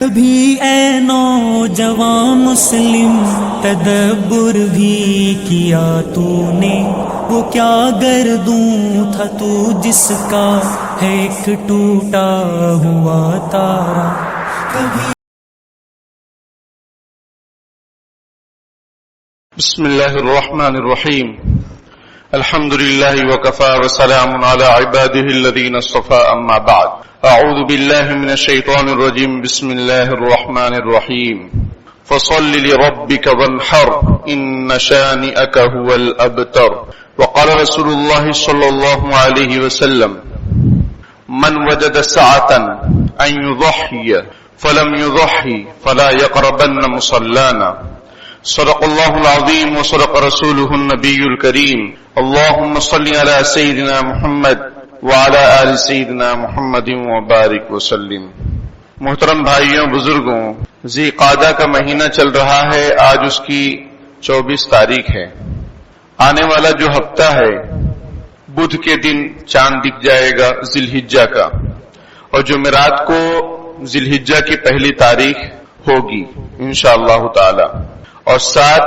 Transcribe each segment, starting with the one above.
بھی اے نوجوان مسلم تدبر بھی کیا تو نے، وہ کیا گردوں تھا تو جس کا ہے ایک ٹوٹا ہوا تارا. بسم اللہ الرحمن الرحیم. الحمد للہ وکفى وسلام علی عباده الذین اصطفى. اما بعد، اعوذ باللہ من الشیطان الرجیم. بسم اللہ الرحمن الرحیم. فصل لربک وانحر ان شانئک هو الابتر. وقال رسول اللہ صلی اللہ علیہ وسلم: من وجد سعة ان يضحی فلم يضحی فلا يقربن مصلانا. صدق اللہ العظیم وصدق رسولہ النبی الکریم. اللہم صلی علی سیدنا محمد وعلی آل سیدنا محمد وبارک وسلم. محترم بھائیوں بزرگوں، ذی قعدہ کا مہینہ چل رہا ہے. آج اس کی 24 تاریخ ہے. آنے والا جو ہفتہ ہے بدھ کے دن چاند دکھ جائے گا ذی الحجہ کا، اور جمعرات کو ذی الحجہ کی پہلی تاریخ ہوگی انشاءاللہ تعالی، اور 7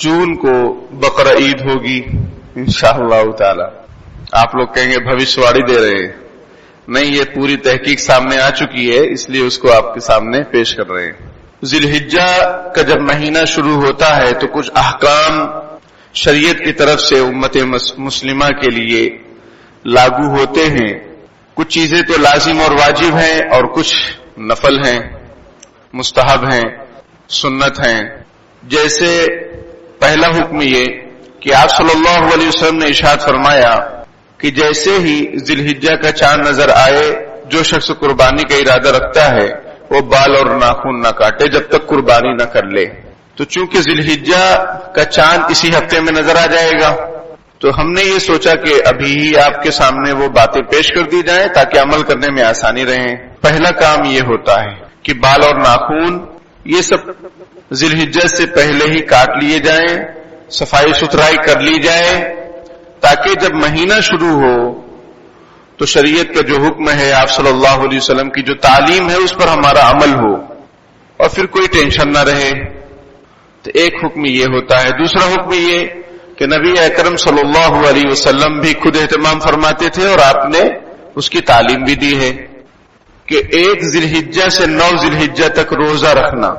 جون کو بقرہ عید ہوگی انشاءاللہ تعالی. آپ لوگ کہیں گے بھوشواڑی دے رہے ہیں. نہیں، یہ پوری تحقیق سامنے آ چکی ہے، اس لیے اس کو آپ کے سامنے پیش کر رہے ہیں. ذی الحجہ کا جب مہینہ شروع ہوتا ہے تو کچھ احکام شریعت کی طرف سے امت مسلمہ کے لیے لاگو ہوتے ہیں. کچھ چیزیں تو لازم اور واجب ہیں، اور کچھ نفل ہیں، مستحب ہیں، سنت ہیں. جیسے پہلا حکم یہ کہ آپ صلی اللہ علیہ وسلم نے ارشاد فرمایا کہ جیسے ہی ذی الحجہ کا چاند نظر آئے، جو شخص قربانی کا ارادہ رکھتا ہے وہ بال اور ناخن نہ کاٹے جب تک قربانی نہ کر لے. تو چونکہ ذی الحجہ کا چاند اسی ہفتے میں نظر آ جائے گا، تو ہم نے یہ سوچا کہ ابھی ہی آپ کے سامنے وہ باتیں پیش کر دی جائیں تاکہ عمل کرنے میں آسانی رہے. پہلا کام یہ ہوتا ہے کہ بال اور ناخن یہ سب ذی الحجہ سے پہلے ہی کاٹ لیے جائیں، صفائی ستھرائی کر لی جائے، تاکہ جب مہینہ شروع ہو تو شریعت کا جو حکم ہے، آپ صلی اللہ علیہ وسلم کی جو تعلیم ہے، اس پر ہمارا عمل ہو اور پھر کوئی ٹینشن نہ رہے. تو ایک حکم یہ ہوتا ہے. دوسرا حکم یہ کہ نبی اکرم صلی اللہ علیہ وسلم بھی خود اہتمام فرماتے تھے، اور آپ نے اس کی تعلیم بھی دی ہے کہ 1 ذی الحجہ سے 9 ذی الحجہ تک روزہ رکھنا.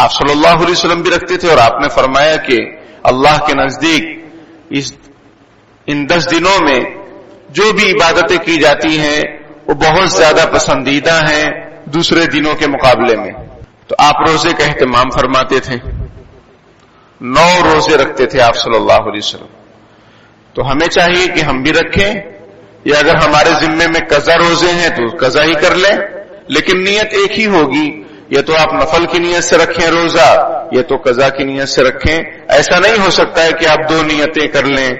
آپ صلی اللہ علیہ وسلم بھی رکھتے تھے، اور آپ نے فرمایا کہ اللہ کے نزدیک ان 10 دنوں میں جو بھی عبادتیں کی جاتی ہیں وہ بہت زیادہ پسندیدہ ہیں دوسرے دنوں کے مقابلے میں. تو آپ روزے کا اہتمام فرماتے تھے، 9 روزے رکھتے تھے آپ صلی اللہ علیہ وسلم. تو ہمیں چاہیے کہ ہم بھی رکھیں، یا اگر ہمارے ذمے میں قضا روزے ہیں تو قضا ہی کر لیں، لیکن نیت ایک ہی ہوگی. یا تو آپ نفل کی نیت سے رکھیں روزہ، یا تو قضا کی نیت سے رکھیں. ایسا نہیں ہو سکتا ہے کہ آپ 2 نیتیں کر لیں.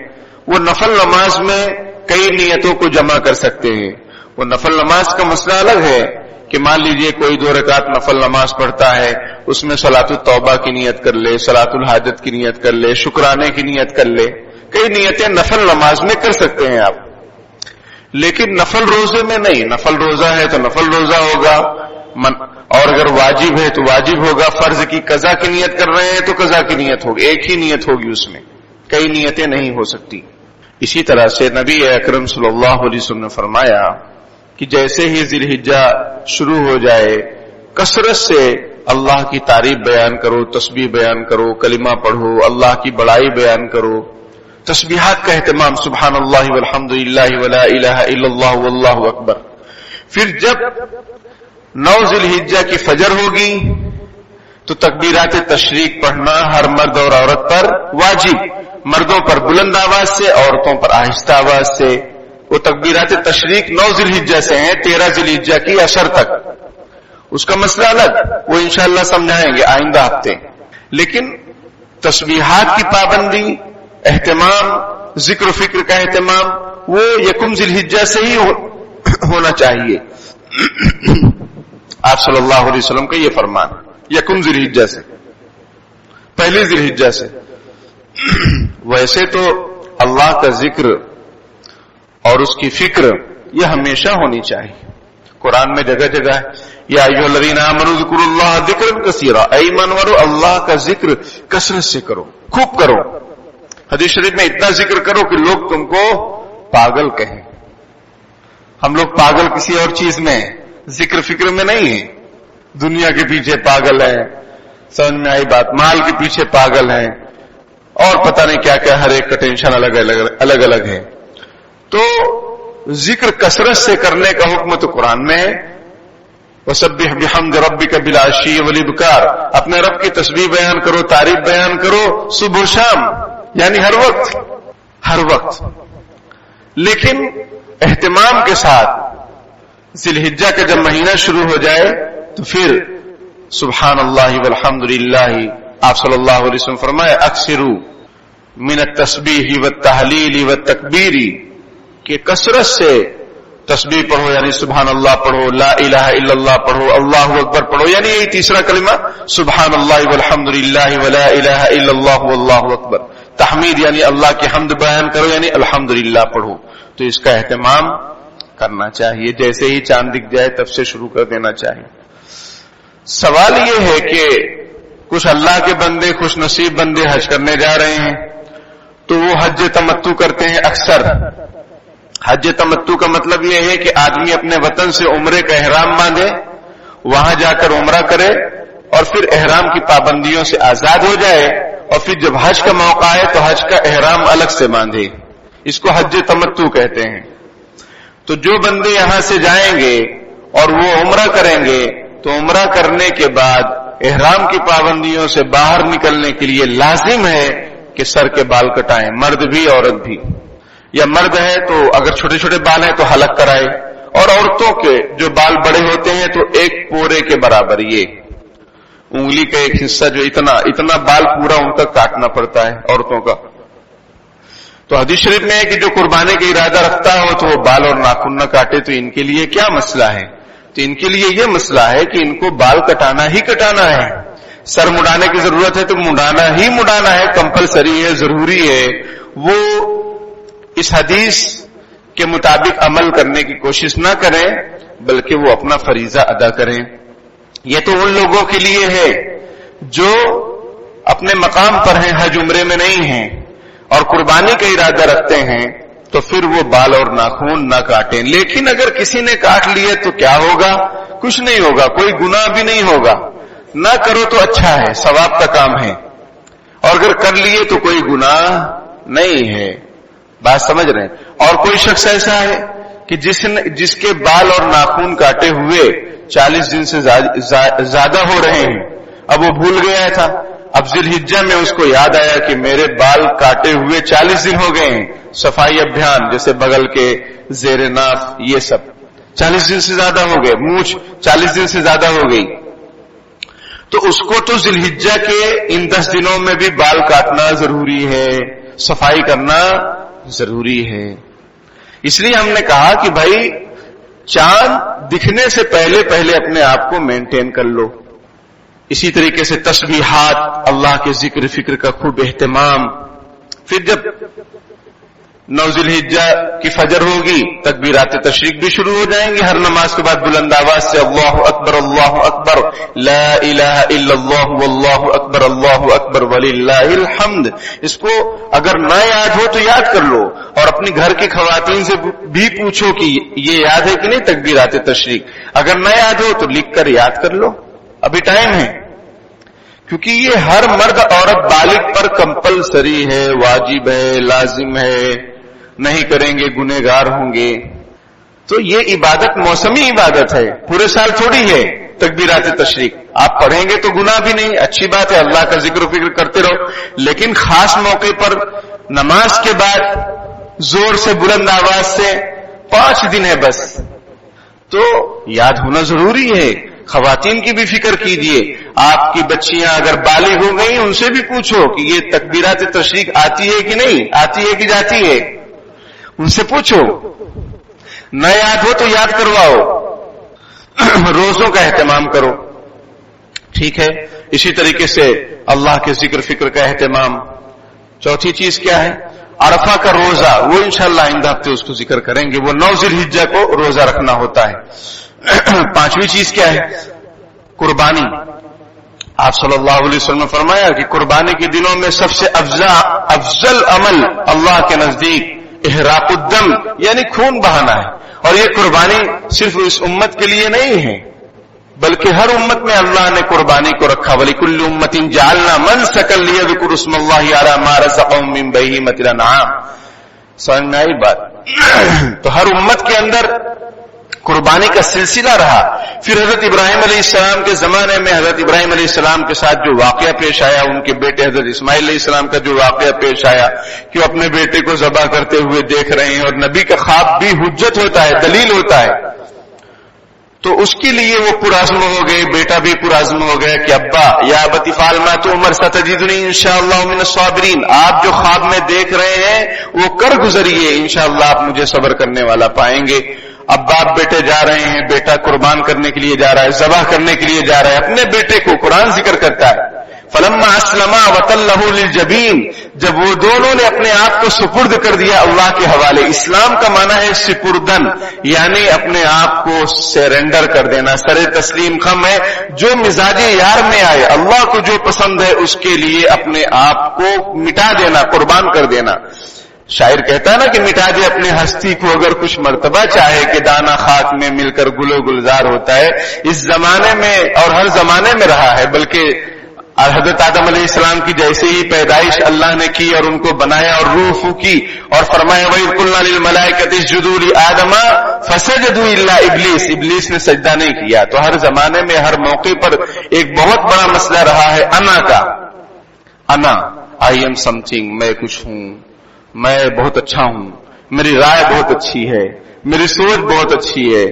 وہ نفل نماز میں کئی نیتوں کو جمع کر سکتے ہیں. وہ نفل نماز کا مسئلہ الگ ہے کہ مان لیجئے کوئی 2 رکعت نفل نماز پڑھتا ہے، اس میں صلاۃ التوبہ کی نیت کر لے، صلاۃ الحاجت کی نیت کر لے، شکرانے کی نیت کر لے. کئی نیتیں نفل نماز میں کر سکتے ہیں آپ، لیکن نفل روزے میں نہیں. نفل روزہ ہے تو نفل روزہ ہوگا، اور اگر واجب ہے تو واجب ہوگا. فرض کی قضا کی نیت کر رہے ہیں تو قضا کی نیت ہوگی، ایک ہی نیت ہوگی، اس میں کئی نیتیں نہیں ہو سکتی. اسی طرح سے نبی اکرم صلی اللہ علیہ وسلم نے فرمایا کہ جیسے ہی ذی الحجہ شروع ہو جائے، کثرت سے اللہ کی تعریف بیان کرو، تسبیح بیان کرو، کلمہ پڑھو، اللہ کی بڑائی بیان کرو، تسبیحات کا اہتمام، سبحان اللہ والحمد للہ ولا الہ الا اللہ واللہ اکبر. پھر جب 9 ذی الحجہ کی فجر ہوگی تو تکبیرات تشریق پڑھنا ہر مرد اور عورت پر واجب. مردوں پر بلند آواز سے، عورتوں پر آہستہ آواز سے. وہ تکبیرات تشریق 9 ذی الحجہ سے ہیں 13 ذی الحجہ کی عصر تک. اس کا مسئلہ الگ، وہ انشاءاللہ سمجھائیں گے آئندہ ہفتے. لیکن تسبیحات کی پابندی، اہتمام، ذکر و فکر کا اہتمام، وہ 1 ذی الحجہ سے ہی ہونا چاہیے. آپ صلی اللہ علیہ وسلم کا یہ فرمان 1 ذی الحجہ سے، پہلی ذی الحجہ سے. ویسے تو اللہ کا ذکر اور اس کی فکر یہ ہمیشہ ہونی چاہیے. قرآن میں جگہ جگہ یا ایھا الذین آمنوا اذکروا اللہ ذکرا کثیرا، اے ایمان والو اللہ کا ذکر کثرت سے کرو، خوب کرو. حدیث شریف میں اتنا ذکر کرو کہ لوگ تم کو پاگل کہیں. ہم لوگ پاگل کسی اور چیز میں ہیں، ذکر فکر میں نہیں ہے. دنیا کے پیچھے پاگل ہے، سمجھ میں آئی بات، مال کے پیچھے پاگل ہیں، اور پتہ نہیں کیا کیا، ہر ایک کا ٹینشن الگ الگ ہے. تو ذکر کثرت سے کرنے کا حکم تو قرآن میں ہے. وسبح بحمد ربک بالعشی والابکار، اپنے رب کی تسبیح بیان کرو، تعریف بیان کرو صبح و شام، یعنی ہر وقت. لیکن اہتمام کے ساتھ ذی الحجہ کا جب مہینہ شروع ہو جائے تو پھر سبحان اللہ والحمد للہ، آپ صلی اللہ علیہ وسلم فرمائے اکثروا من التسبیح والتحلیل والتکبیر، کہ کثرت سے تسبیح پڑھو، یعنی سبحان اللہ پڑھو، لا الہ الا اللہ پڑھو، اللہ اکبر پڑھو، یعنی یہی تیسرا کلمہ سبحان اللہ والحمد للہ ولا الہ الا اللہ واللہ اکبر. تحمید یعنی اللہ کی حمد بیان کرو، یعنی الحمدللہ پڑھو. تو اس کا اہتمام کرنا چاہیے، جیسے ہی چاند دکھ جائے تب سے شروع کر دینا چاہیے. سوال یہ ہے کہ کچھ اللہ کے بندے، خوش نصیب بندے حج کرنے جا رہے ہیں تو وہ حج تمتع کرتے ہیں. اکثر حج تمتع کا مطلب یہ ہے کہ آدمی اپنے وطن سے عمرے کا احرام باندھے، وہاں جا کر عمرہ کرے، اور پھر احرام کی پابندیوں سے آزاد ہو جائے، اور پھر جب حج کا موقع آئے تو حج کا احرام الگ سے باندھے. اس کو حج تمتع کہتے ہیں. تو جو بندے یہاں سے جائیں گے اور وہ عمرہ کریں گے تو عمرہ کرنے کے بعد احرام کی پابندیوں سے باہر نکلنے کے لیے لازم ہے کہ سر کے بال کٹائیں، مرد بھی عورت بھی. یا مرد ہے تو اگر چھوٹے چھوٹے بال ہیں تو حلق کرائے، اور عورتوں کے جو بال بڑے ہوتے ہیں تو ایک پورے کے برابر، یہ انگلی کا ایک حصہ جو اتنا بال پورا ان کا کاٹنا پڑتا ہے عورتوں کا. تو حدیث شریف میں ہے کہ جو قربانی کا ارادہ رکھتا ہو تو وہ بال اور ناخن نہ کاٹے. تو ان کے لیے کیا مسئلہ ہے؟ تو ان کے لیے یہ مسئلہ ہے کہ ان کو بال کٹانا ہی کٹانا ہے. سر مڈانے کی ضرورت ہے تو مڈانا ہی مڈانا ہے، کمپلسری ہے، ضروری ہے. وہ اس حدیث کے مطابق عمل کرنے کی کوشش نہ کریں بلکہ وہ اپنا فریضہ ادا کریں. یہ تو ان لوگوں کے لیے ہے جو اپنے مقام پر ہیں، حج عمرے میں نہیں ہیں اور قربانی کا ارادہ رکھتے ہیں، تو پھر وہ بال اور ناخن نہ کاٹیں. لیکن اگر کسی نے کاٹ لیے تو کیا ہوگا؟ کچھ نہیں ہوگا، کوئی گناہ بھی نہیں ہوگا. نہ کرو تو اچھا ہے، ثواب کا کام ہے، اور اگر کر لیے تو کوئی گناہ نہیں ہے. بات سمجھ رہے ہیں؟ اور کوئی شخص ایسا ہے کہ جس کے بال اور ناخن کاٹے ہوئے 40 دن سے زیادہ ہو رہے ہیں، اب وہ بھول گیا تھا، اب ذی الحجہ میں اس کو یاد آیا کہ میرے بال کاٹے ہوئے 40 دن ہو گئے ہیں. صفائی ابھیان جیسے بغل کے، زیر ناف، یہ سب 40 دن سے زیادہ ہو گئے، مونچھ 40 دن سے زیادہ ہو گئی. تو اس کو تو ذی الحجہ کے ان 10 دنوں میں بھی بال کاٹنا ضروری ہے، صفائی کرنا ضروری ہے. اس لیے ہم نے کہا کہ بھائی چاند دکھنے سے پہلے اپنے آپ کو مینٹین کر لو. اسی طریقے سے تسبیحات، اللہ کے ذکر فکر کا خوب اہتمام. پھر جب 9 ذی الحجہ کی فجر ہوگی تکبیرات تشریق بھی شروع ہو جائیں گی. ہر نماز کے بعد بلند آواز سے اللہ اکبر لا الہ الا اللہ واللہ اکبر وللہ الحمد. اس کو اگر نہ یاد ہو تو یاد کر لو، اور اپنی گھر کی خواتین سے بھی پوچھو کہ یہ یاد ہے کہ نہیں تکبیرات تشریق. اگر نہ یاد ہو تو لکھ کر یاد کر لو، ابھی ٹائم ہے. کیونکہ یہ ہر مرد عورت بالغ پر کمپلسری ہے، واجب ہے، لازم ہے. نہیں کریں گے گنہگار ہوں گے. تو یہ عبادت موسمی عبادت ہے، پورے سال تھوڑی ہے تکبیرات تشریق. آپ پڑھیں گے تو گناہ بھی نہیں، اچھی بات ہے، اللہ کا ذکر و فکر کرتے رہو. لیکن خاص موقع پر نماز کے بعد زور سے بلند آواز سے 5 دن ہے بس، تو یاد ہونا ضروری ہے. خواتین کی بھی فکر کیجیے. آپ کی بچیاں اگر بالغ ہو گئی ان سے بھی پوچھو کہ یہ تکبیرات تشریق آتی ہے کہ نہیں، آتی ہے کہ جاتی ہے، ان سے پوچھو. نہ یاد ہو تو یاد کرواؤ. روزوں کا اہتمام کرو، ٹھیک ہے. اسی طریقے سے اللہ کے ذکر فکر کا اہتمام. چوتھی چیز کیا ہے؟ عرفہ کا روزہ. وہ انشاءاللہ آئندہ ہفتے اس کو ذکر کریں گے. وہ 9 ذی الحجہ کو روزہ رکھنا ہوتا ہے. پانچویں چیز کیا ہے؟ قربانی. آپ صلی اللہ علیہ وسلم نے فرمایا کہ قربانی کے دنوں میں سب سے افضل عمل اللہ کے نزدیک احراق الدم یعنی خون بہانا ہے. اور یہ قربانی صرف اس امت کے لیے نہیں ہے بلکہ ہر امت میں اللہ نے قربانی کو رکھا. وَلِكُلِّ أُمَّةٍ جَعَلْنَا مَنسَكًا لِيَذْكُرُوا اسْمَ اللَّهِ عَلَى مَا رَزَقَهُم مِّن بَهِيمَةِ الْأَنْعَامِ. سمجھ میں آئی بات؟ تو ہر امت کے اندر قربانی کا سلسلہ رہا. پھر حضرت ابراہیم علیہ السلام کے زمانے میں حضرت ابراہیم علیہ السلام کے ساتھ جو واقعہ پیش آیا, ان کے بیٹے حضرت اسماعیل علیہ السلام کا جو واقعہ پیش آیا کہ وہ اپنے بیٹے کو ذبح کرتے ہوئے دیکھ رہے ہیں, اور نبی کا خواب بھی حجت ہوتا ہے, دلیل ہوتا ہے. تو اس کے لیے وہ پرعزم ہو گئے, بیٹا بھی پرعزم ہو گیا کہ ابا یا ابت افعل ما تؤمر ستجدنی انشاءاللہ من الصابرین. آپ جو خواب میں دیکھ رہے ہیں وہ کر گزریے, انشاءاللہ آپ مجھے صبر کرنے والا پائیں گے. اب باپ بیٹے جا رہے ہیں, بیٹا قربان کرنے کے لیے جا رہا ہے, ذبح کرنے کے لیے جا رہا ہے اپنے بیٹے کو. قرآن ذکر کرتا ہے فلما اسلما وتلہ للجبین, جب وہ دونوں نے اپنے آپ کو سپرد کر دیا اللہ کے حوالے. اسلام کا معنی ہے سپردن, یعنی اپنے آپ کو سرنڈر کر دینا, سر تسلیم. خم ہے جو مزاج یار میں آئے, اللہ کو جو پسند ہے اس کے لیے اپنے آپ کو مٹا دینا, قربان کر دینا. شاعر کہتا ہے نا کہ مٹا دے اپنے ہستی کو اگر کچھ مرتبہ چاہے کہ دانا خاک میں مل کر گل و گلزار ہوتا ہے. اس زمانے میں اور ہر زمانے میں رہا ہے, بلکہ حضرت آدم علیہ السلام کی جیسے ہی پیدائش اللہ نے کی اور ان کو بنایا اور روح پھونکی اور فرمایا وَإِذْ قُلْنَا لِلْمَلَائِكَةِ اسْجُدُوا لِآدَمَ فَسَجَدُوا إِلَّا إِبْلِيسَ. ابلیس نے سجدہ نہیں کیا. تو ہر زمانے میں ہر موقع پر ایک بہت بڑا مسئلہ رہا ہے انا کا. انا, آئی ایم سم تھنگ, میں کچھ ہوں, میں بہت اچھا ہوں, میری رائے بہت اچھی ہے, میری سوچ بہت اچھی ہے,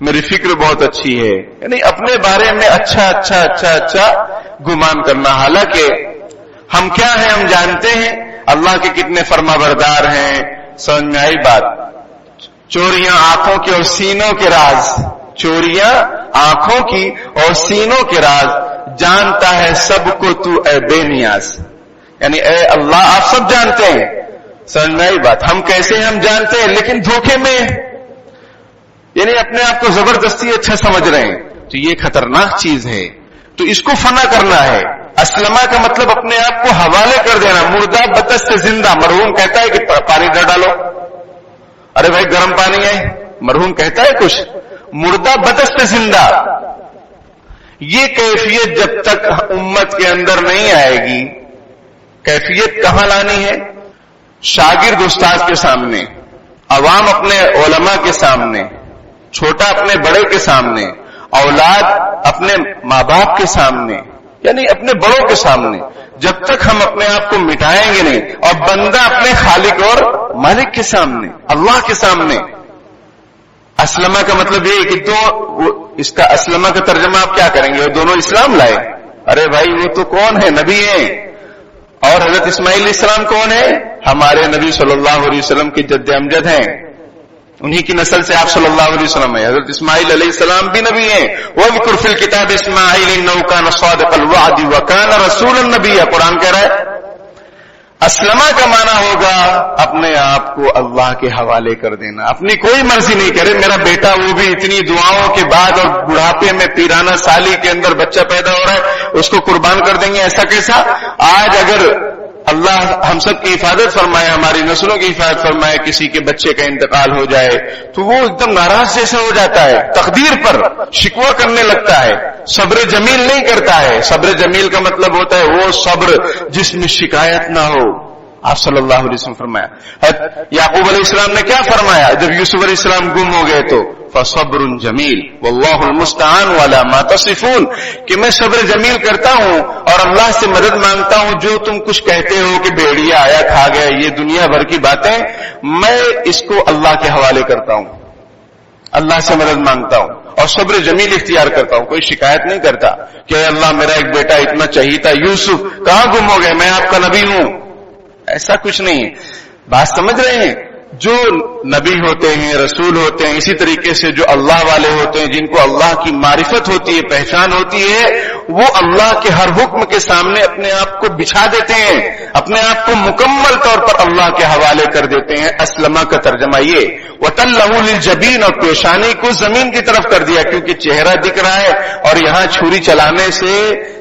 میری فکر بہت اچھی ہے, یعنی اپنے بارے میں اچھا اچھا اچھا اچھا گمان کرنا. حالانکہ ہم کیا ہیں, ہم جانتے ہیں اللہ کے کتنے فرما بردار ہیں. سمجھ میں آئی بات؟ چوریاں آنکھوں کے اور سینوں کے راز, چوریاں آنکھوں کی اور سینوں کے راز, جانتا ہے سب کو تو اے بے نیاز. یعنی اے اللہ آپ سب جانتے ہیں. سمجھ میں آئی بات؟ ہم کیسے ہم جانتے ہیں لیکن دھوکے میں, یعنی اپنے آپ کو زبردستی اچھا سمجھ رہے ہیں. تو یہ خطرناک چیز ہے. تو اس کو فنا کرنا ہے. اسلمہ کا مطلب اپنے آپ کو حوالے کر دینا. مردہ بدست سے زندہ. مرحوم کہتا ہے کہ پانی نہ ڈالو, ارے بھائی گرم پانی ہے. مرحوم کہتا ہے کچھ, مردہ بدست سے زندہ. یہ کیفیت جب تک امت کے اندر نہیں آئے گی, کیفیت کہاں لانی ہے؟ شاگرد استاد کے سامنے, عوام اپنے علماء کے سامنے, چھوٹا اپنے بڑے کے سامنے, اولاد اپنے ماں باپ کے سامنے, یعنی اپنے بڑوں کے سامنے. جب تک ہم اپنے آپ کو مٹائیں گے نہیں, اور بندہ اپنے خالق اور مالک کے سامنے, اللہ کے سامنے. اسلمہ کا مطلب یہ ہے کہ اس کا اسلمہ کا ترجمہ آپ کیا کریں گے؟ وہ دونوں اسلام لائے. ارے بھائی وہ تو کون ہے؟ نبی ہیں. اور حضرت اسماعیل علیہ السلام کون ہے؟ ہمارے نبی صلی اللہ علیہ وسلم کے جد امجد ہیں, انہی کی نسل سے آپ صلی اللہ علیہ وسلم ہیں. حضرت اسماعیل علیہ السلام بھی نبی ہیں. وَاذْكُرْ فِي الْكِتَابِ إِسْمَاعِيلَ إِنَّهُ كَانَ صَادِقَ الْوَعْدِ وَكَانَ رَسُولًا نَبِيًّا. قرآن کہہ رہا ہے اسلمہ کا معنی ہوگا اپنے آپ کو اللہ کے حوالے کر دینا, اپنی کوئی مرضی نہیں کرے. میرا بیٹا وہ بھی اتنی دعاؤں کے بعد اور بڑھاپے میں پیرانہ سالی کے اندر بچہ پیدا ہو رہا ہے, اس کو قربان کر دیں گے, ایسا کیسا؟ آج اگر اللہ ہم سب کی حفاظت فرمائے, ہماری نسلوں کی حفاظت فرمائے, کسی کے بچے کا انتقال ہو جائے تو وہ ایک دم ناراض جیسا ہو جاتا ہے, تقدیر پر شکوہ کرنے لگتا ہے, صبر جمیل نہیں کرتا ہے. صبر جمیل کا مطلب ہوتا ہے وہ صبر جس میں شکایت نہ ہو. آپ صلی اللہ علیہ وسلم فرمایا. یعقوب علیہ السلام نے کیا فرمایا جب یوسف علیہ السلام گم ہو گئے تو فصبر جمیل واللہ المستعان وعلی ما تصفون, کہ میں صبر جمیل کرتا ہوں اور اللہ سے مدد مانگتا ہوں. جو تم کچھ کہتے ہو کہ بھیڑیا آیا کھا گیا, یہ دنیا بھر کی باتیں, میں اس کو اللہ کے حوالے کرتا ہوں, اللہ سے مدد مانگتا ہوں اور صبر جمیل اختیار کرتا ہوں. کوئی شکایت نہیں کرتا کہ اللہ میرا ایک بیٹا اتنا چاہیے تھا, یوسف کہاں گم ہو گئے, میں آپ کا نبی ہوں. ایسا کچھ نہیں ہے. بات سمجھ رہے ہیں؟ جو نبی ہوتے ہیں, رسول ہوتے ہیں, اسی طریقے سے جو اللہ والے ہوتے ہیں, جن کو اللہ کی معرفت ہوتی ہے, پہچان ہوتی ہے, وہ اللہ کے ہر حکم کے سامنے اپنے آپ کو بچھا دیتے ہیں، اپنے آپ کو مکمل طور پر اللہ کے حوالے کر دیتے ہیں۔ اسلمہ کا ترجمہ یہ وَتَلَّهُ لِلْجَبِينِ، اور پیشانی کو زمین کی طرف کر دیا، کیونکہ چہرہ دکھ رہا ہے اور یہاں چھری چلانے سے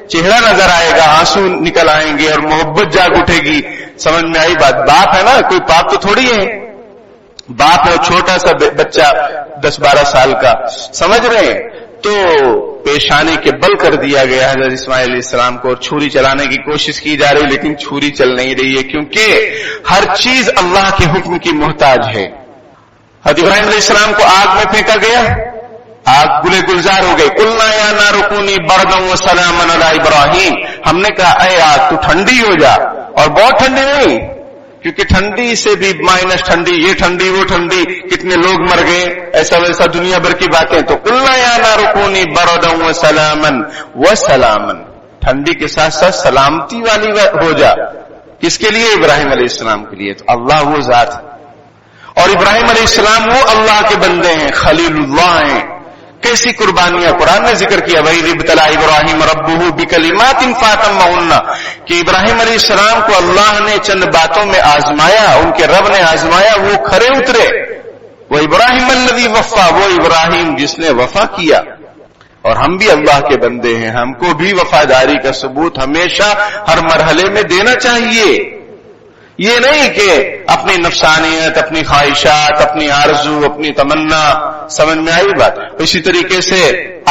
چہرہ نظر آئے گا، آنسو نکل آئیں گے اور محبت جاگ اٹھے گی۔ سمجھ میں آئی بات؟ باپ ہے نا، کوئی پاپ تو تھوڑی ہے، باپ ہے چھوٹا سا بچہ 10-12 سال کا، سمجھ رہے ہیں؟ تو پیشانی کے بل کر دیا گیا حضرت اسماعیل علیہ السلام کو، اور چھری چلانے کی کوشش کی جا رہی، لیکن چھری چل نہیں رہی ہے، کیونکہ ہر چیز اللہ کے حکم کی محتاج ہے۔ حضرت ابراہیم علیہ السلام کو آگ میں پھینکا گیا، آگ گلے گلزار ہو گئی۔ قلنا یا نار کونی بردا وسلاما علی ابراہیم، ہم نے کہا اے آگ تو ٹھنڈی ہو جا، اور بہت ٹھنڈی نہیں، کیونکہ ٹھنڈی سے بھی مائنس ٹھنڈی، یہ ٹھنڈی وہ ٹھنڈی، کتنے لوگ مر گئے، ایسا ویسا دنیا بھر کی باتیں۔ تو قلنا یا نار کونی بردا وسلاما، ٹھنڈی کے ساتھ ساتھ سلامتی والی ہو جا۔ کس کے لیے؟ ابراہیم علیہ السلام کے لیے۔ تو اللہ وہ ذات ہے، اور ابراہیم علیہ السلام وہ اللہ کے بندے ہیں، خلیل اللہ ہیں۔ کیسی قربانیاں قرآن نے ذکر کیا، وَإِذِ ابْتَلَىٰ إِبْرَاهِيمَ رَبُّهُ بِكَلِمَاتٍ فَأَتَمَّهُنَّ، کہ ابراہیم علیہ السلام کو اللہ نے چند باتوں میں آزمایا، ان کے رب نے آزمایا، وہ کھرے اترے۔ وَإِبْرَاهِيمَ الَّذِي وَفَّىٰ، وہ ابراہیم جس نے وفا کیا۔ اور ہم بھی اللہ کے بندے ہیں، ہم کو بھی وفاداری کا ثبوت ہمیشہ ہر مرحلے میں دینا چاہیے۔ یہ نہیں کہ اپنی نفسانیت، اپنی خواہشات، اپنی آرزو، اپنی تمنا، سمجھ میں آئی بات؟ اسی طریقے سے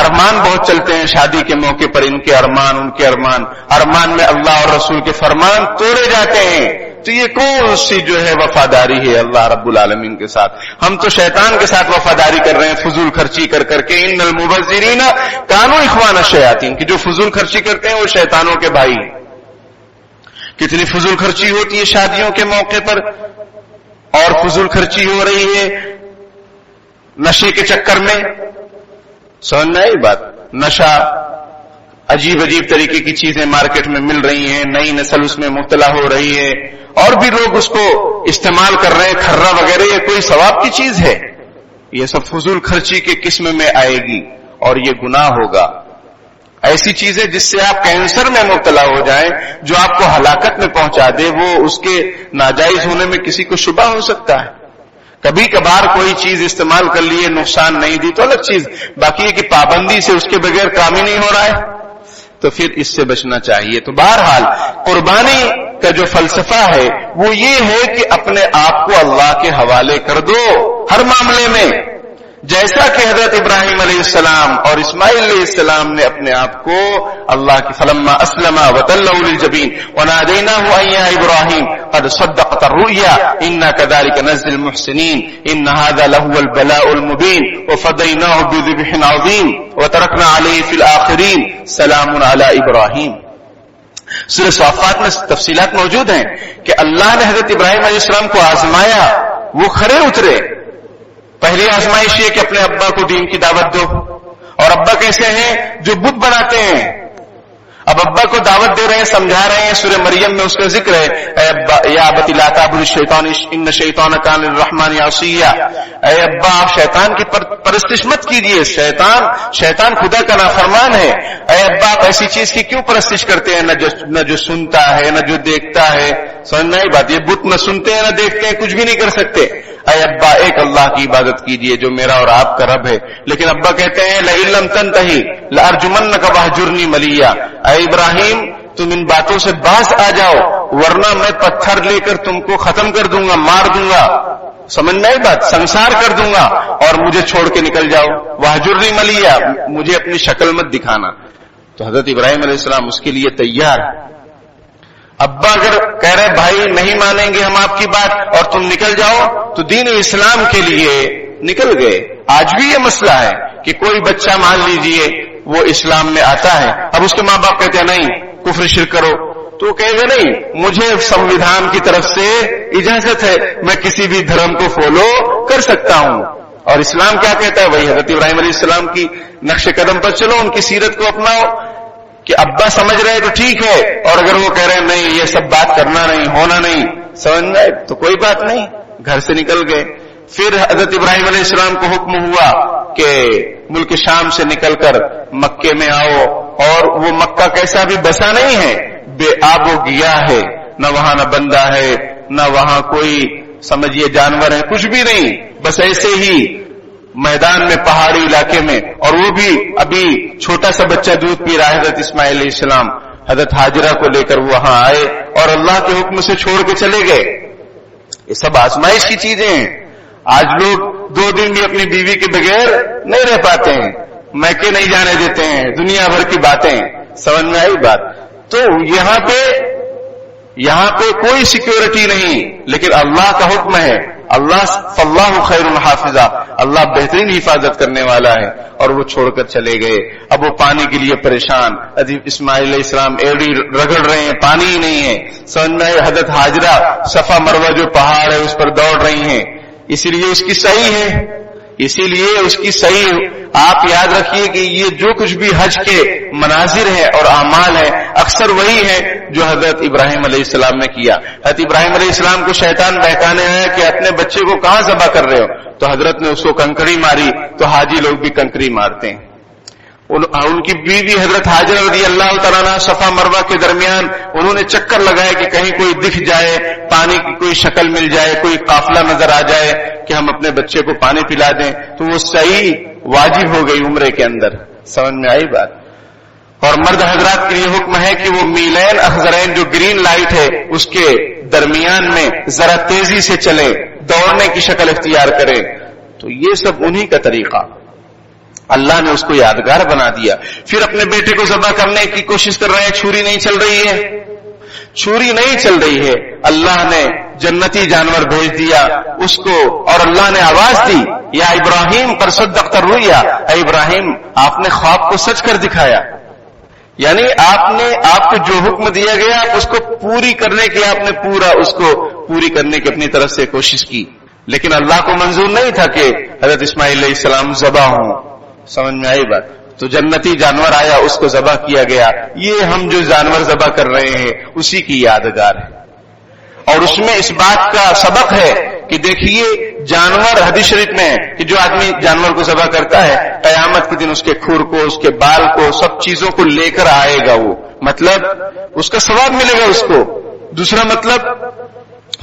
ارمان بہت چلتے ہیں شادی کے موقع پر، ان کے ارمان، ان کے ارمان، ارمان میں اللہ اور رسول کے فرمان توڑے جاتے ہیں۔ تو یہ کون سی جو ہے وفاداری ہے اللہ رب العالمین کے ساتھ؟ ہم تو شیطان کے ساتھ وفاداری کر رہے ہیں، فضول خرچی کر کر کے۔ ان المبذرین کانوا اخوان الشیاطین، کہ جو فضول خرچی کرتے ہیں وہ شیطانوں کے بھائی ہیں۔ کتنی فضول خرچی ہوتی ہے شادیوں کے موقع پر، اور فضول خرچی ہو رہی ہے نشے کے چکر میں۔ سمجھ میں آئی بات؟ نشہ، عجیب عجیب طریقے کی چیزیں مارکیٹ میں مل رہی ہیں، نئی نسل اس میں مبتلا ہو رہی ہے، اور بھی لوگ اس کو استعمال کر رہے ہیں، کھرا وغیرہ، یہ کوئی ثواب کی چیز ہے؟ یہ سب فضول خرچی کے قسم میں آئے گی، اور یہ گناہ ہوگا۔ ایسی چیزیں جس سے آپ کینسر میں مبتلا ہو جائیں، جو آپ کو ہلاکت میں پہنچا دے، وہ اس کے ناجائز ہونے میں کسی کو شبہ ہو سکتا ہے۔ کبھی کبھار کوئی چیز استعمال کر لیے، نقصان نہیں دی تو الگ چیز، باقی یہ کہ پابندی سے اس کے بغیر کام ہی نہیں ہو رہا ہے، تو پھر اس سے بچنا چاہیے۔ تو بہرحال قربانی کا جو فلسفہ ہے وہ یہ ہے کہ اپنے آپ کو اللہ کے حوالے کر دو ہر معاملے میں، جیسا کہ حضرت ابراہیم علیہ السلام اور اسماعیل علیہ السلام نے اپنے آپ کو اللہ کی فلما اسلم وتلوا للجبین ونادیناہ ان یا ابراہیم قد صدقت الرؤیا انا كذلك نجزی المحسنین ان هذا لهو البلاء المبین وفدیناہ بذبح عظیم وترکنا علیہ فی الآخرین سلام علی ابراہیم۔ سورہ صافات میں تفصیلات موجود ہیں کہ اللہ نے حضرت ابراہیم علیہ السلام کو آزمایا، وہ کھرے اترے۔ پہلی آزمائش یہ کہ اپنے ابا کو دین کی دعوت دو، اور ابا کیسے ہیں؟ جو بت بناتے ہیں۔ اب ابا کو دعوت دے رہے ہیں، سمجھا رہے ہیں، سورہ مریم میں اس کا ذکر ہے، اے ابا یا ابت لا تعبد الشیطان ان الشیطان کان للرحمن عصیا، اے ابا آپ شیطان کی پرستش مت کیجیے، شیطان خدا کا نافرمان ہے۔ اے ابا آپ ایسی چیز کی کیوں پرستش کرتے ہیں، نہ جو سنتا ہے، نہ جو دیکھتا ہے؟ سمجھ نہیں بات؟ یہ بت نہ سنتے ہیں نہ دیکھتے ہیں، کچھ بھی نہیں کر سکتے۔ اے ابا ایک اللہ کی عبادت کیجئے جو میرا اور آپ کا رب ہے۔ لیکن ابا کہتے ہیں لئن لم تنتہی لارجمنک واہجرنی ملیا، اے ابراہیم تم ان باتوں سے باز آ جاؤ ورنہ میں پتھر لے کر تم کو ختم کر دوں گا، مار دوں گا، سمجھ میں آئی بات؟ سنسار کر دوں گا، اور مجھے چھوڑ کے نکل جاؤ۔ واہجرنی ملیا، مجھے اپنی شکل مت دکھانا۔ تو حضرت ابراہیم علیہ السلام اس کے لیے تیار۔ ابا اگر کہہ رہے بھائی نہیں مانیں گے ہم آپ کی بات اور تم نکل جاؤ، تو دین اسلام کے لیے نکل گئے۔ آج بھی یہ مسئلہ ہے کہ کوئی بچہ مان لیجئے وہ اسلام میں آتا ہے، اب اس کے ماں باپ کہتے ہیں نہیں کفر شرک کرو، تو وہ کہے گا نہیں مجھے سنویدھان کی طرف سے اجازت ہے، میں کسی بھی دھرم کو فالو کر سکتا ہوں۔ اور اسلام کیا کہتا ہے؟ وہی حضرت ابراہیم علیہ السلام کی نقش قدم پر چلو، ان کی سیرت کو اپناؤ کہ ابا سمجھ رہے تو ٹھیک ہے، اور اگر وہ کہہ رہے ہیں نہیں یہ سب بات کرنا نہیں، ہونا نہیں، سمجھ گئے تو کوئی بات نہیں، گھر سے نکل گئے۔ پھر حضرت ابراہیم علیہ السلام کو حکم ہوا کہ ملک شام سے نکل کر مکے میں آؤ، اور وہ مکہ کیسا بھی بسا نہیں ہے، بے آب و گیا ہے، نہ وہاں نہ بندہ ہے، نہ وہاں کوئی سمجھیے جانور ہے، کچھ بھی نہیں، بس ایسے ہی میدان میں پہاڑی علاقے میں، اور وہ بھی ابھی چھوٹا سا بچہ دودھ پی رہا ہے، حضرت اسماعیل علیہ السلام حضرت ہاجرہ کو لے کر وہاں آئے اور اللہ کے حکم سے چھوڑ کے چلے گئے۔ یہ سب آزمائش کی چیزیں ہیں۔ آج لوگ 2 دن بھی اپنی بیوی کے بغیر نہیں رہ پاتے ہیں، میکے نہیں جانے دیتے ہیں، دنیا بھر کی باتیں، سمجھ میں آئی بات؟ تو یہاں پہ کوئی سیکیورٹی نہیں، لیکن اللہ کا حکم ہے، اللہ فاللہ خیر الحافظہ، اللہ بہترین حفاظت کرنے والا ہے، اور وہ چھوڑ کر چلے گئے۔ اب وہ پانی کے لیے پریشان، اسماعیل علیہ السلام ایڑی رگڑ رہے ہیں، پانی ہی نہیں ہے، سمجھ میں آئی؟ حضرت ہاجرہ صفا مروہ جو پہاڑ ہے اس پر دوڑ رہی ہیں، اسی لیے اس کی صحیح ہے، اسی لیے اس کی صحیح۔ آپ یاد رکھیے کہ یہ جو کچھ بھی حج کے مناظر ہے اور اعمال ہے، اکثر وہی ہے جو حضرت ابراہیم علیہ السلام نے کیا۔ حضرت ابراہیم علیہ السلام کو شیطان بہکانے آیا کہ اپنے بچے کو کہاں ذبح کر رہے ہو، تو حضرت نے اس کو کنکری ماری، تو حاجی لوگ بھی کنکری مارتے ہیں۔ ان کی بیوی حضرت ہاجرہ رضی اللہ تعالیٰ عنہ صفا مروہ کے درمیان انہوں نے چکر لگایا کہ کہیں کوئی دکھ جائے، پانی کی کوئی شکل مل جائے، کوئی قافلہ نظر آ جائے کہ ہم اپنے بچے کو پانی پلا دیں، تو وہ صحیح واجب ہو گئی عمرے کے اندر، سمجھ میں آئی بات؟ اور مرد حضرات کے لیے حکم ہے کہ وہ میلین اخضرین جو گرین لائٹ ہے اس کے درمیان میں ذرا تیزی سے چلیں، دوڑنے کی شکل اختیار کریں۔ تو یہ سب انہی کا طریقہ، اللہ نے اس کو یادگار بنا دیا۔ پھر اپنے بیٹے کو ذبح کرنے کی کوشش کر رہے ہیں، چھری نہیں چل رہی ہے، چھری نہیں چل رہی ہے، اللہ نے جنتی جانور بھیج دیا اس کو، اور اللہ نے آواز دی، یا ابراہیم پر صدقت الرؤیا، اے ابراہیم آپ نے خواب کو سچ کر دکھایا، یعنی آپ کو جو حکم دیا گیا اس کو پوری کرنے کے آپ نے اس کو پوری کرنے کی اپنی طرف سے کوشش کی، لیکن اللہ کو منظور نہیں تھا کہ حضرت اسماعیل علیہ السلام ذبح ہوں، سمجھ میں آئی بات؟ تو جنتی جانور آیا، اس کو ذبح کیا گیا۔ یہ ہم جو جانور ذبح کر رہے ہیں اسی کی یادگار ہے، اور اس میں اس بات کا سبق ہے کہ دیکھیے جانور، حدیث شریف میں ہے کہ جو آدمی جانور کو ذبح کرتا ہے قیامت کے دن اس کے کھر کو، اس کے بال کو، سب چیزوں کو لے کر آئے گا، وہ مطلب اس کا ثواب ملے گا اس کو۔ دوسرا مطلب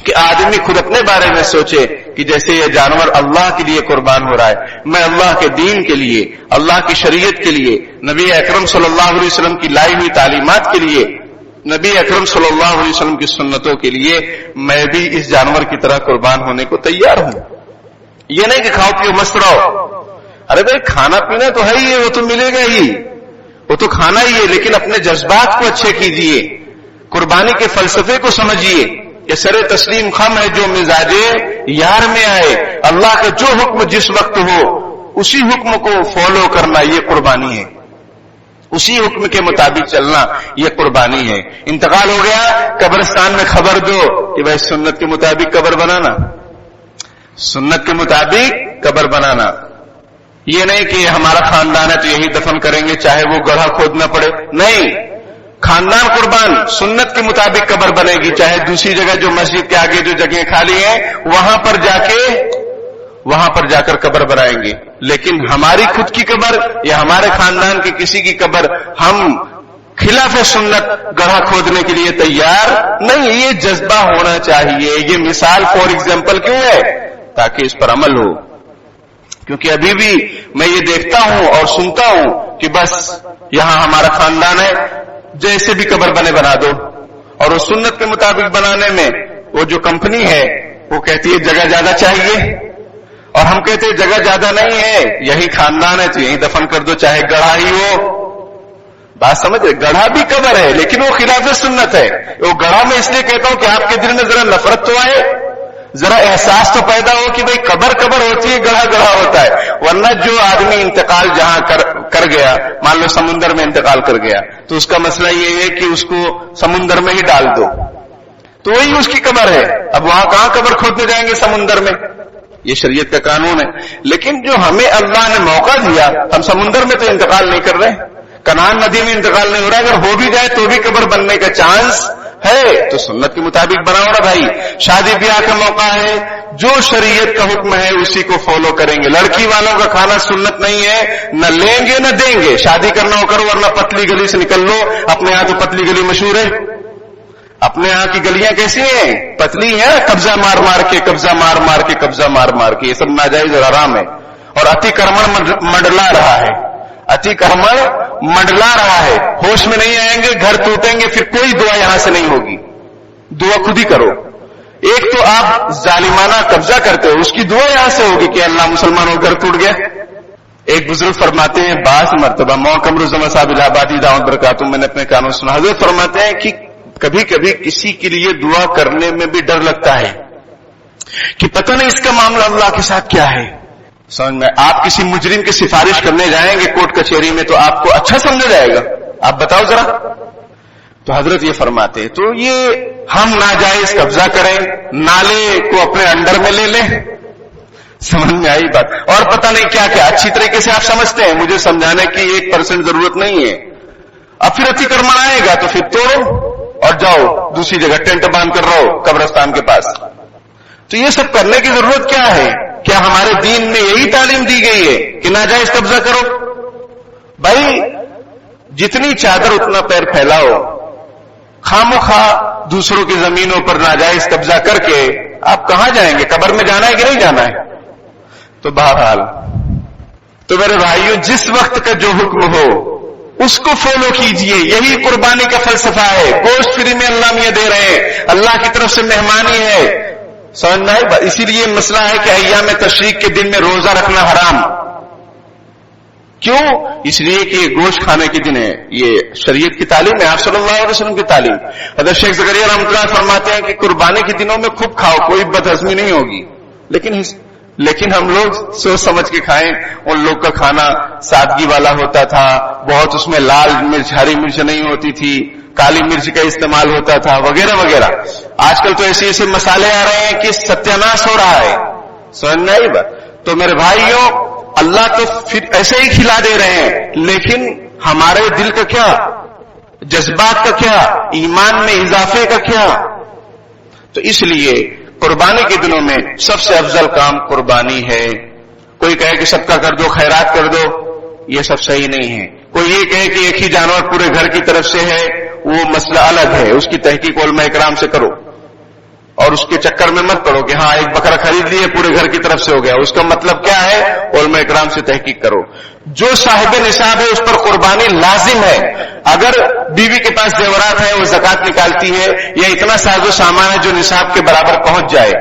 کہ آدمی خود اپنے بارے میں سوچے کہ جیسے یہ جانور اللہ کے لیے قربان ہو رہا ہے، میں اللہ کے دین کے لیے، اللہ کی شریعت کے لیے، نبی اکرم صلی اللہ علیہ وسلم کی لائی ہوئی تعلیمات کے لیے، نبی اکرم صلی اللہ علیہ وسلم کی سنتوں کے لیے میں بھی اس جانور کی طرح قربان ہونے کو تیار ہوں۔ یہ نہیں کہ کھاؤ پیو مست رہو، ارے بھائی کھانا پینا تو ہے ہی، وہ تو ملے گا ہی، وہ تو کھانا ہی ہے، لیکن اپنے جذبات کو اچھے کیجئے، قربانی کے فلسفے کو سمجھیے کہ سر تسلیم خم ہے جو مزاج یار میں آئے، اللہ کا جو حکم جس وقت ہو اسی حکم کو فالو کرنا یہ قربانی ہے، اسی حکم کے مطابق چلنا یہ قربانی ہے۔ انتقال ہو گیا، قبرستان میں خبر دو کہ بھائی سنت کے مطابق قبر بنانا، سنت کے مطابق قبر بنانا، یہ نہیں کہ ہمارا خاندان ہے تو یہی دفن کریں گے چاہے وہ گڑھا کھودنا پڑے، نہیں، خاندان قربان، سنت کے مطابق قبر بنے گی، چاہے دوسری جگہ جو مسجد کے آگے جو جگہیں خالی ہیں وہاں پر جا کر قبر بنائیں گے، لیکن ہماری خود کی قبر یا ہمارے خاندان کی کسی کی قبر ہم خلاف سنت گڑھا کھودنے کے لیے تیار نہیں۔ یہ جذبہ ہونا چاہیے، یہ مثال فور ایگزامپل کیوں ہے؟ تاکہ اس پر عمل ہو، کیونکہ ابھی بھی میں یہ دیکھتا ہوں اور سنتا ہوں کہ بس یہاں ہمارا خاندان ہے، جیسے بھی قبر بنا دو، اور اس سنت کے مطابق بنانے میں وہ جو کمپنی ہے وہ کہتی ہے جگہ زیادہ چاہیے، اور ہم کہتے ہیں جگہ زیادہ نہیں ہے، یہی خاندان ہے تو یہی دفن کر دو چاہے گڑھا ہی ہو۔ بات سمجھ رہے؟ گڑھا بھی قبر ہے لیکن وہ خلاف سنت ہے۔ وہ گڑھا میں اس لیے کہتا ہوں کہ آپ کے دل میں ذرا نفرت تو آئے، ذرا احساس تو پیدا ہو کہ بھئی قبر ہوتی ہے، گڑھا ہوتا ہے، ورنہ جو آدمی انتقال جہاں کر گیا، مان لو سمندر میں انتقال کر گیا تو اس کا مسئلہ یہ ہے کہ اس کو سمندر میں ہی ڈال دو، تو وہی اس کی قبر ہے۔ اب وہاں کہاں قبر کھودنے جائیں گے؟ سمندر میں، یہ شریعت کا قانون ہے۔ لیکن جو ہمیں اللہ نے موقع دیا، ہم سمندر میں تو انتقال نہیں کر رہے، کنان ندی میں انتقال نہیں ہو رہا، اگر ہو بھی جائے تو بھی قبر بننے کا چانس ہے، تو سنت کے مطابق بناؤ نا بھائی۔ شادی بیاہ کا موقع ہے، جو شریعت کا حکم ہے اسی کو فالو کریں گے. لڑکی والوں کا کھانا سنت نہیں ہے, نہ لیں گے نہ دیں گے. شادی کرنا ہو کرو, ورنہ پتلی گلی سے نکل لو. اپنے یہاں تو پتلی گلی مشہور ہے. اپنے یہاں کی گلیاں کیسی ہیں؟ پتلی ہیں, قبضہ مار مار کے, قبضہ مار مار کے, قبضہ مار مار کے. یہ سب ناجائز اور حرام ہے. اور اتی کرمن منڈلا رہا ہے, اتی کرمن منڈلا رہا ہے. ہوش میں نہیں آئیں گے, گھر ٹوٹیں گے, پھر کوئی دعا یہاں سے نہیں ہوگی. دعا خود ہی کرو. ایک تو آپ ظالمانہ قبضہ کرتے ہو, اس کی دعا یہاں سے ہوگی کہ اللہ مسلمانوں گھر ٹوٹ گیا. ایک بزرگ فرماتے ہیں, بعض مرتبہ موقع رزما صاحب الہ آبادی دعوت برکاتہ, میں نے اپنے کانوں سنا, حضرت فرماتے ہیں کہ کبھی کبھی کسی کے لیے دعا کرنے میں بھی ڈر لگتا ہے کہ پتہ نہیں اس کا معاملہ اللہ کے ساتھ کیا ہے. سمجھ میں, آپ کسی مجرم کی سفارش کرنے جائیں گے کورٹ کچہری میں تو آپ کو اچھا سمجھا جائے گا؟ آپ بتاؤ ذرا. تو حضرت یہ فرماتے ہیں, تو یہ ہم ناجائز قبضہ کریں, نالے کو اپنے انڈر میں لے لیں. سمجھ میں آئی بات؟ اور پتہ نہیں کیا کیا اچھی طریقے سے آپ سمجھتے ہیں, مجھے سمجھانے کی 1% ضرورت نہیں ہے. اب پھر اتی کرما آئے گا تو پھر توڑو اور جاؤ دوسری جگہ ٹینٹ باندھ کر رہو قبرستان کے پاس. تو یہ سب کرنے کی ضرورت کیا ہے؟ کیا ہمارے دین میں یہی تعلیم دی گئی ہے کہ ناجائز قبضہ کرو؟ بھائی جتنی چادر اتنا پیر پھیلاؤ. خواہ دوسروں کی زمینوں پر ناجائز قبضہ کر کے آپ کہاں جائیں گے؟ قبر میں جانا ہے کہ نہیں جانا ہے؟ تو بہرحال تو میرے بھائیوں, جس وقت کا جو حکم ہو اس کو فالو کیجئے. یہی قربانی کا فلسفہ ہے. گوشت فری میں اللہ میاں دے رہے ہیں, اللہ کی طرف سے مہمانی ہے. سمجھ میں آئی؟ اسی لیے مسئلہ ہے کہ ایام تشریق کے دن میں روزہ رکھنا حرام. کیوں؟ اس لیے کہ یہ گوشت کھانے کے دن ہے. یہ شریعت کی تعلیم ہے, آپ صلی اللہ علیہ وسلم کی تعلیم. حضرت شیخ زکریا رحمۃ اللہ فرماتے ہیں کہ قربانی کے دنوں میں خوب کھاؤ, کوئی بدہضمی نہیں ہوگی. لیکن ہم لوگ سوچ سمجھ کے کھائیں. ان لوگ کا کھانا سادگی والا ہوتا تھا, بہت اس میں لال مرچ ہری مرچ نہیں ہوتی تھی, کالی مرچ کا استعمال ہوتا تھا, وغیرہ وغیرہ. آج کل تو ایسے ایسے مسالے آ رہے ہیں کہ ستیاناش ہو رہا ہے. سمجھ میں آئی بات؟ تو میرے بھائیوں, اللہ تو پھر ایسے ہی کھلا دے رہے ہیں, لیکن ہمارے دل کا کیا, جذبات کا کیا, ایمان میں اضافے کا کیا؟ تو اس لیے قربانی کے دنوں میں سب سے افضل کام قربانی ہے. کوئی کہے کہ صدقہ کر دو, خیرات کر دو, یہ سب صحیح نہیں ہے. کوئی یہ کہے کہ ایک ہی جانور پورے گھر کی طرف سے ہے, وہ مسئلہ الگ ہے. اس کی تحقیق علماء کرام سے کرو, اور اس کے چکر میں مت پڑو کہ ہاں ایک بکرا خرید لیے پورے گھر کی طرف سے ہو گیا. اس کا مطلب کیا ہے؟ علماء کرام سے تحقیق کرو. جو صاحب نصاب ہے اس پر قربانی لازم ہے. اگر بیوی کے پاس زیورات ہیں, وہ زکات نکالتی ہے, یا اتنا ساز و سامان ہے جو نصاب کے برابر پہنچ جائے.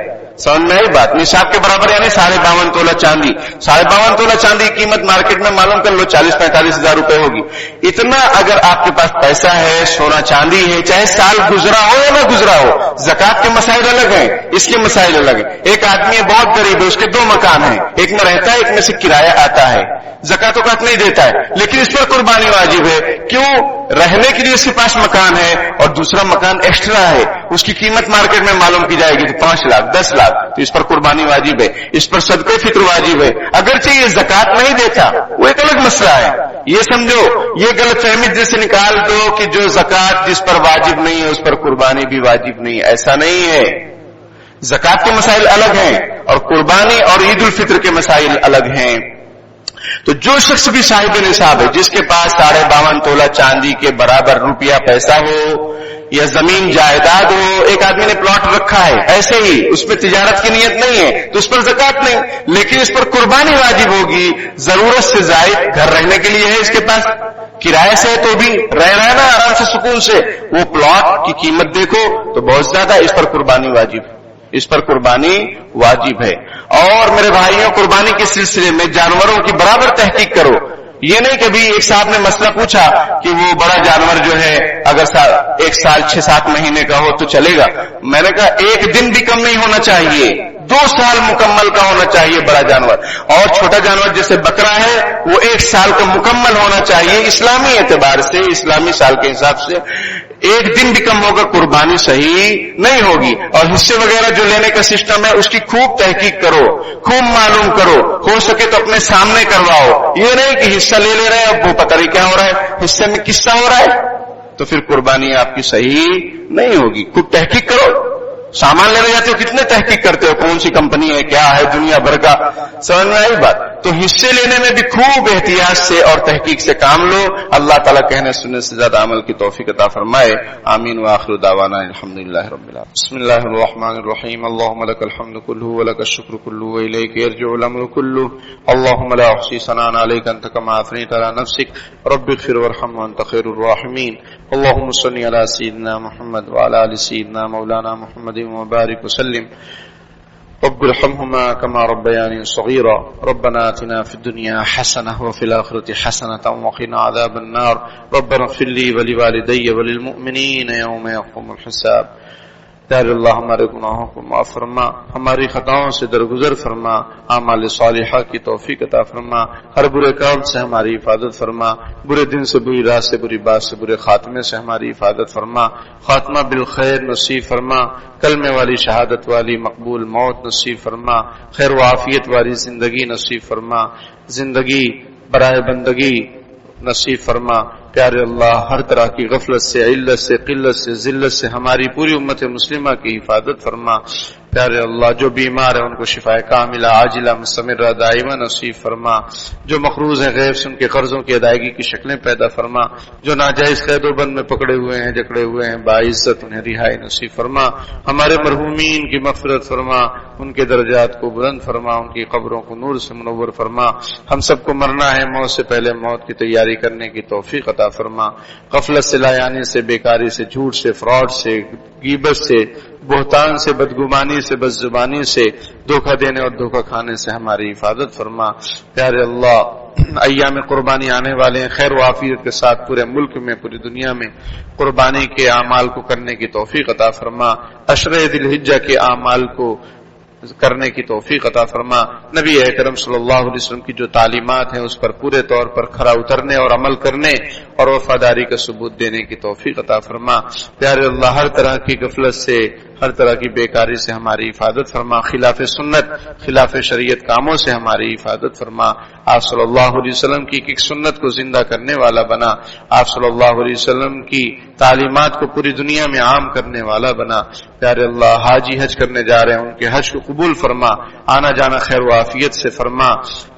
سمجھ میں آئی بات؟ نصاب کے برابر یعنی 52.5 تولہ چاندی. 52.5 تولہ چاندی کی قیمت مارکیٹ میں معلوم کر لو 40-45 ہزار روپے ہوگی. اتنا اگر آپ کے پاس پیسہ ہے, سونا چاندی ہے, چاہے سال گزرا ہو یا نہ گزرا ہو, زکات کے مسائل الگ ہیں, اس کے مسائل الگ ہیں. ایک آدمی ہے بہت غریب ہے, اس کے 2 مکان ہیں, ایک میں رہتا ہے, ایک میں سے کرایہ آتا ہے, زکات وقت نہیں دیتا ہے, لیکن اس پر قربانی واجب ہے. کیوں؟ رہنے کے لیے اس کے پاس مکان ہے اور دوسرا مکان ایکسٹرا ہے, اس کی قیمت مارکیٹ میں معلوم کی جائے گی تو 5 لاکھ 10 لاکھ, تو اس پر قربانی واجب ہے. اس پر صدقہ فطر واجب ہے. اگرچہ یہ زکات نہیں دیتا, وہ ایک الگ مسئلہ ہے. یہ سمجھو, یہ غلط فہمی جیسے نکال دو کہ جو زکات جس پر واجب نہیں ہے اس پر قربانی بھی واجب نہیں ہے. ایسا نہیں ہے. زکات کے مسائل الگ ہیں اور قربانی اور عید الفطر کے مسائل الگ ہیں. تو جو شخص بھی صاحب نصاب ہے, جس کے پاس 52.5 تولہ چاندی کے برابر روپیہ پیسہ ہو یا زمین جائیداد ہو, ایک آدمی نے پلاٹ رکھا ہے ایسے ہی, اس میں تجارت کی نیت نہیں ہے تو اس پر زکات نہیں, لیکن اس پر قربانی واجب ہوگی. ضرورت سے زائد گھر رہنے کے لیے ہے, اس کے پاس کرایہ سے تو بھی رہ رہا ہے نا آرام سے سکون سے, وہ پلاٹ کی قیمت دیکھو تو بہت زیادہ, اس پر قربانی واجب ہے, اس پر قربانی واجب ہے. اور میرے بھائیوں, قربانی کے سلسلے میں جانوروں کی برابر تحقیق کرو. یہ نہیں کبھی ایک صاحب نے مسئلہ پوچھا کہ وہ بڑا جانور جو ہے اگر 1 سال 6-7 مہینے کا ہو تو چلے گا. میں نے کہا 1 دن بھی کم نہیں ہونا چاہیے, 2 سال مکمل کا ہونا چاہیے بڑا جانور, اور چھوٹا جانور جیسے بکرا ہے وہ 1 سال کا مکمل ہونا چاہیے. اسلامی اعتبار سے, اسلامی سال کے حساب سے 1 دن بھی کم ہوگا قربانی صحیح نہیں ہوگی. اور حصے وغیرہ جو لینے کا سسٹم ہے اس کی خوب تحقیق کرو, خوب معلوم کرو, ہو سکے تو اپنے سامنے کرواؤ. یہ نہیں کہ حصہ لے رہے ہیں, اب وہ پتہ نہیں کیا ہو رہا ہے, حصے میں قصہ ہو رہا ہے, تو پھر قربانی آپ کی صحیح نہیں ہوگی. خوب تحقیق کرو. سامان لینے جاتے ہو کتنے تحقیق کرتے ہو، کون سی کمپنی ہے، کیا ہے، دنیا بھر کا، سمجھ میں آئی بات؟ تو حصے لینے میں بھی خوب احتیاط سے اور تحقیق سے کام لو. اللہ تعالیٰ کہنے سننے سے زیادہ عمل کی توفیق عطا فرمائے. آمین وآخر دعوانا الحمدللہ رب العالمین. بسم اللہ الرحمن الرحیم. اللهم لك الحمد كله ولك الشكر كله وإليك يرجع الأمر كله. اللهم لا أحصي ثناء عليك أنت كما أثنيت على نفسك. رب اغفر وارحم وأنت خير الراحمين. اللهم صل على سيدنا محمد وعلى آل سيدنا مولانا محمد وبارك وسلم. رب ارحمهما كما ربياني صغيرا. ربنا آتنا في الدنيا حسنة وفي الآخرة حسنة وقنا عذاب النار. ربنا اغفر لي ولوالدي وللمؤمنين يوم يقوم الحساب. دار اللہ ہمارے گناہوں کو معاف فرما، ہماری خطاؤں سے درگزر فرما، اعمال صالحہ کی توفیق عطا فرما، ہر برے کام سے ہماری حفاظت فرما، برے دن سے، بری رات سے، بری بات سے، برے خاتمے سے ہماری حفاظت فرما، خاتمہ بالخیر نصیب فرما، کلمے والی شہادت والی مقبول موت نصیب فرما، خیر و عافیت والی زندگی نصیب فرما، زندگی برائے بندگی نصیب فرما. پیارے اللہ، ہر طرح کی غفلت سے، علت سے، قلت سے، ذلت سے ہماری پوری امت مسلمہ کی حفاظت فرما. پیارے اللہ، جو بیمار ہیں ان کو شفائے کاملہ عاجلہ مستمرہ دائمہ نصیب فرما. جو مقروض ہیں غیب سے ان کے قرضوں کی ادائیگی کی شکلیں پیدا فرما. جو ناجائز قید و بند میں پکڑے ہوئے ہیں، جکڑے ہوئے ہیں، باعزت انہیں رہائی نصیب فرما. ہمارے مرحومین کی مغفرت فرما، ان کے درجات کو بلند فرما، ان کی قبروں کو نور سے منور فرما. ہم سب کو مرنا ہے، موت سے پہلے موت کی تیاری کرنے کی توفیق عطا فرما. غفلت سے، لایانی سے، بیکاری سے، جھوٹ سے، فراڈ سے، غیبت سے، بہتان سے، بدگمانی سے، بدزبانی سے، دھوکہ دینے اور دھوکہ کھانے سے ہماری حفاظت فرما. پیارے اللہ، ایام قربانی آنے والے ہیں، خیر و عافیت کے ساتھ پورے ملک میں، پوری دنیا میں قربانی کے اعمال کو کرنے کی توفیق عطا فرما. عشرہ ذی الحجہ کے اعمال کو کرنے کی توفیق عطا فرما. نبی اکرم صلی اللہ علیہ وسلم کی جو تعلیمات ہیں اس پر پورے طور پر کھرا اترنے اور عمل کرنے اور وفاداری کا ثبوت دینے کی توفیق عطا فرما. پیارے اللہ، ہر طرح کی غفلت سے، ہر طرح کی بیکاری سے ہماری حفاظت فرما. خلاف سنت، خلاف شریعت کاموں سے ہماری حفاظت فرما. آپ صلی اللہ علیہ وسلم کی ایک سنت کو زندہ کرنے والا بنا. آپ صلی اللہ علیہ وسلم کی تعلیمات کو پوری دنیا میں عام کرنے والا بنا. پیارے اللہ، حاجی حج کرنے جا رہے ہیں، ان کے حج کو قبول فرما. آنا جانا خیر و عافیت سے فرما.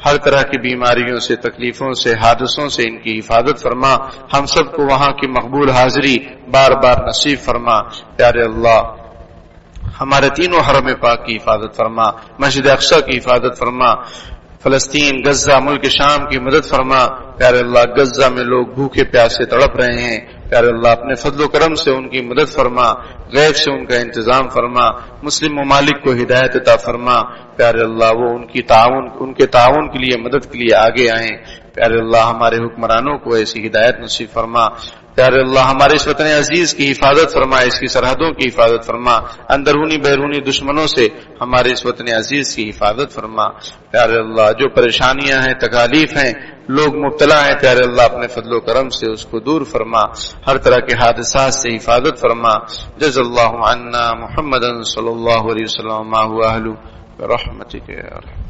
ہر طرح کی بیماریوں سے، تکلیفوں سے، حادثوں سے ان کی حفاظت فرما. ہم سب کو وہاں کی مقبول حاضری بار بار نصیب فرما. پیارے اللہ، ہمارے تینوں حرم پاک کی حفاظت فرما. مسجد اقصی کی حفاظت فرما. فلسطین، غزہ، ملک شام کی مدد فرما. پیارے اللہ، غزہ میں لوگ بھوکے پیاسے تڑپ رہے ہیں. پیارے اللہ، اپنے فضل و کرم سے ان کی مدد فرما، غیب سے ان کا انتظام فرما. مسلم ممالک کو ہدایت عطا فرما. پیارے اللہ، وہ ان کے تعاون کے لیے، مدد کے لیے آگے آئیں. پیارے اللہ، ہمارے حکمرانوں کو ایسی ہدایت نصیب فرما. پیارے اللہ، ہمارے اس وطن عزیز کی حفاظت فرما، اس کی سرحدوں کی حفاظت فرما. اندرونی بیرونی دشمنوں سے ہمارے اس وطن عزیز کی حفاظت فرما. پیارے اللہ، جو پریشانیاں ہیں، تکالیف ہیں، لوگ مبتلا ہیں، پیارے اللہ اپنے فضل و کرم سے اس کو دور فرما. ہر طرح کے حادثات سے حفاظت فرما. جزا اللہ عنا محمدا صلی اللہ علیہ وسلم ما هو اہلہ برحمتک یا ارحم